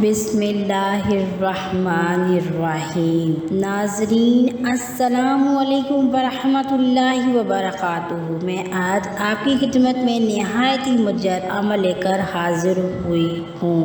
बिस्मिल्लाहिर्रहमानिर्रहीम। नाज़रीन अस्सलामु अलैकुम वरहमतुल्लाहि वबरकातुहू। मैं आज आपकी खिदमत में नहायत ही मुजर्रब अमल लेकर हाजिर हुई हूँ,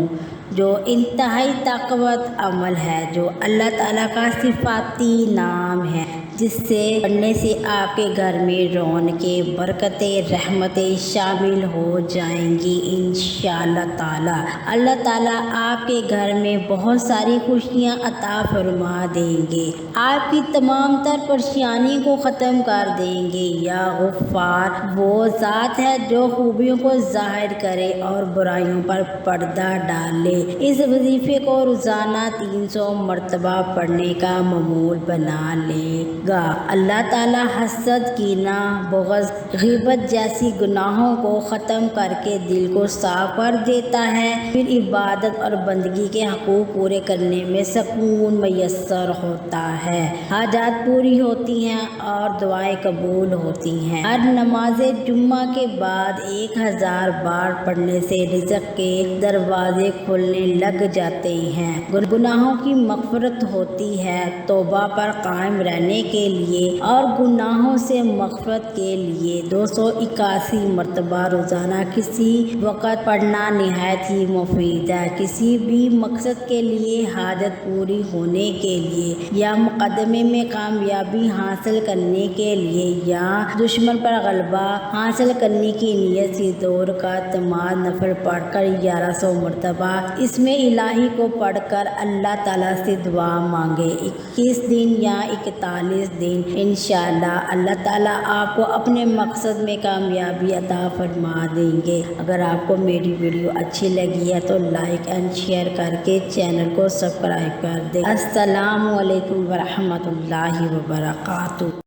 जो इंतहाई ताकतवर अमल है, जो अल्लाह ताला का सिफाती नाम है, जिससे पढ़ने से आपके घर में रौनकें, बरकतें, रहमतें शामिल हो जाएंगी इंशाअल्लाह ताला। अल्लाह ताला आपके घर में बहुत सारी खुशियाँ अता फरमा देंगे, आपकी तमाम तर परेशानी को ख़त्म कर देंगे। या गफ़्फ़ार वो ज़ात है जो खूबियों को ज़ाहिर करे और बुराइयों पर पर्दा डाले। इस वजीफ़े को रोज़ाना 300 मरतबा पढ़ने का मामूल बना लेगा। अल्लाह ताला हसद, कीना, बुग़्ज़, ग़ीबत जैसी गुनाहों को ख़त्म करके दिल को साफ कर देता है। फिर इबादत और बंदगी के हक़ूक़ पूरे करने में सुकून मैसर होता है, हाजात पूरी होती हैं और दुआएं कबूल होती हैं। हर नमाज जुम्मा के बाद 1000 बार पढ़ने से रिज़्क़ के दरवाजे खुलने लग जाते हैं, गुनाहों की मग़फ़िरत होती है। तौबा पर कायम रहने के लिए और गुनाहों से मग़फ़िरत के लिए 281 मरतबा रोज़ाना किसी वक़्त पढ़ना नहायत ही मुफीद है। किसी भी मकसद के लिए, हाजत पूरी होने के लिए, या मुक़दमे में कामयाबी हासिल करने के लिए, या दुश्मन पर गलबा हासिल करने की नीयत से दौर का तमाम नफल पढ़कर 1100 मरतबा इसमें इलाही को पढ़कर अल्लाह ताला से दुआ मांगे। 21 दिन या 41 दिन इंशाअल्लाह अल्लाह ताला आपको अपने मकसद में कामयाबी अता फरमा देंगे। अगर आपको मेरी वीडियो अच्छी लगी है तो लाइक एंड शेयर करके चैनल को सब्सक्राइब कर दें। अस्सलामु अलैकुम वरहमतुल्लाहि वबरकातुहू।